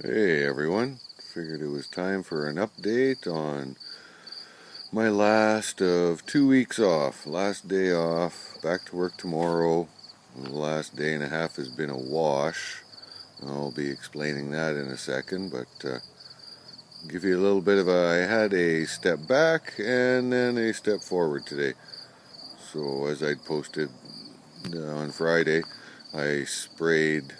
Hey everyone, figured it was time for an update on my last of 2 weeks off. Last day off, back to work tomorrow. The last day and a half has been a wash. I'll be explaining that in a second, but give you a little bit of I had a step back and then a step forward today. So as I'd posted on Friday, I sprayed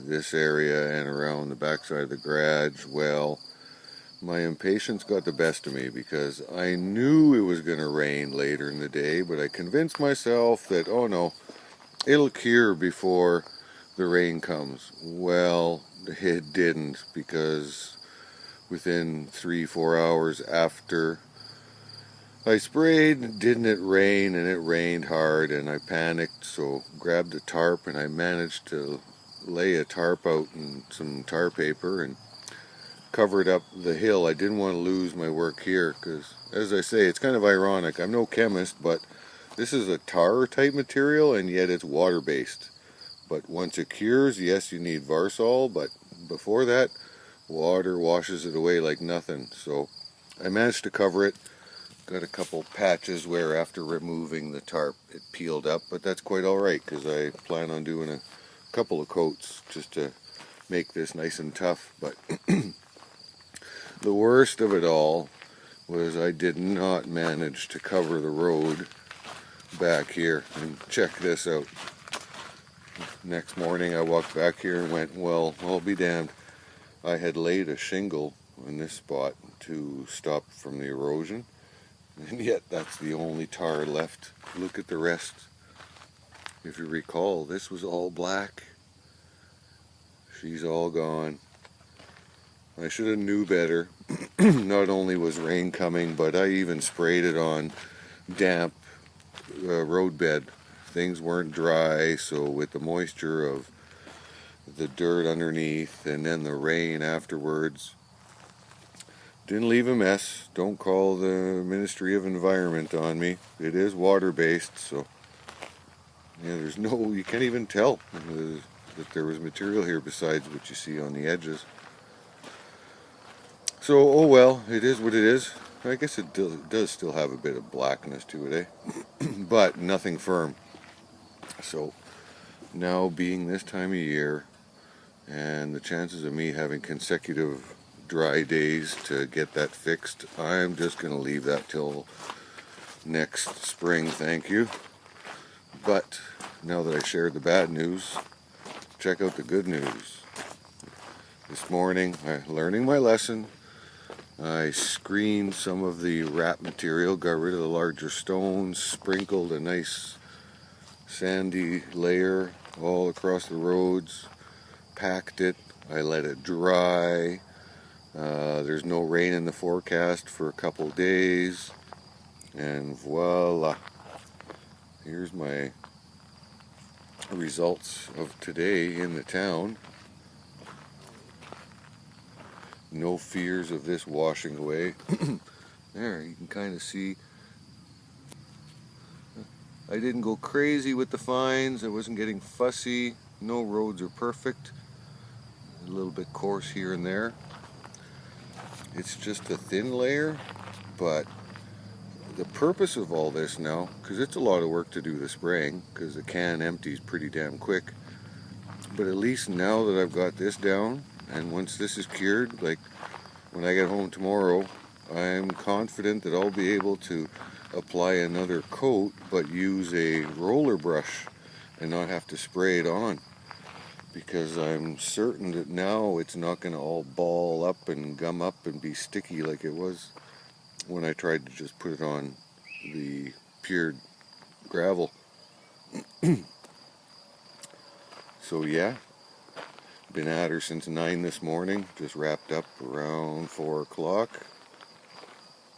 this area and around the backside of the garage. Well, my impatience got the best of me because I knew it was going to rain later in the day, but I convinced myself that, oh no, it'll cure before the rain comes. Well, it didn't, because within 3-4 hours after I sprayed, didn't it rain, and it rained hard, and I panicked, so grabbed a tarp, and I managed to lay a tarp out and some tar paper and covered up the hill. I didn't want to lose my work here because, as I say, it's kind of ironic. I'm no chemist, but this is a tar type material, and yet it's water based. But once it cures, yes, you need Varsol, but before that, water washes it away like nothing. So I managed to cover it. Got a couple patches where after removing the tarp it peeled up, but that's quite alright because I plan on doing a couple of coats just to make this nice and tough. But the worst of it all was I did not manage to cover the road back here. And check this out. Next morning I walked back here and went, well, I'll be damned. I had laid a shingle in this spot to stop from the erosion, and yet that's the only tar left. Look at the rest. If you recall, this was all black. She's all gone. I should have knew better. Not only was rain coming, but I even sprayed it on damp roadbed. Things weren't dry, so with the moisture of the dirt underneath and then the rain afterwards, didn't leave a mess. Don't call the Ministry of Environment on me. It is water-based, so yeah, there's no, you can't even tell that there was material here besides what you see on the edges. So, oh well, it is what it is. I guess it does still have a bit of blackness to it, eh? But nothing firm. So, now being this time of year, and the chances of me having consecutive dry days to get that fixed, I'm just going to leave that till next spring, thank you. But now that I shared the bad news, check out the good news. This morning, learning my lesson, I screened some of the wrap material, got rid of the larger stones, sprinkled a nice sandy layer all across the roads, packed it, I let it dry. There's no rain in the forecast for a couple days, and voila, here's my results of today in the town. No fears of this washing away. There, you can kind of see I didn't go crazy with the fines. I wasn't getting fussy. No roads are perfect. A little bit coarse here and there. It's just a thin layer, but the purpose of all this now, because it's a lot of work to do the spraying, because the can empties pretty damn quick, but at least now that I've got this down, and once this is cured, like when I get home tomorrow, I'm confident that I'll be able to apply another coat, but use a roller brush and not have to spray it on, because I'm certain that now it's not going to all ball up and gum up and be sticky like it was when I tried to just put it on the cured gravel. So yeah, been at her since 9 this morning, just wrapped up around 4 o'clock,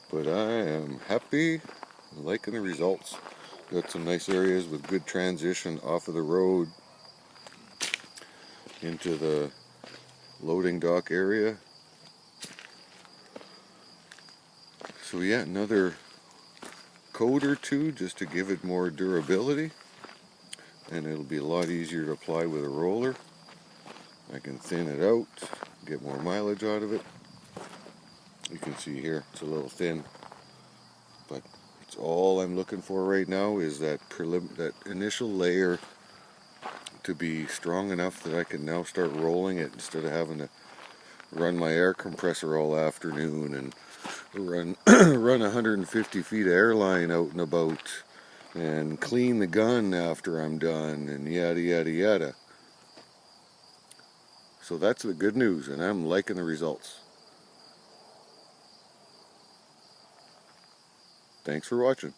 but I am happy, liking the results. Got some nice areas with good transition off of the road into the loading dock area. So yeah, another coat or two just to give it more durability, and it'll be a lot easier to apply with a roller. I can thin it out, get more mileage out of it. You can see here, it's a little thin, but it's all I'm looking for right now is that initial layer to be strong enough that I can now start rolling it instead of having to run my air compressor all afternoon and run 150 feet of airline out and about and clean the gun after I'm done and yada yada yada. So that's the good news, and I'm liking the results. Thanks for watching.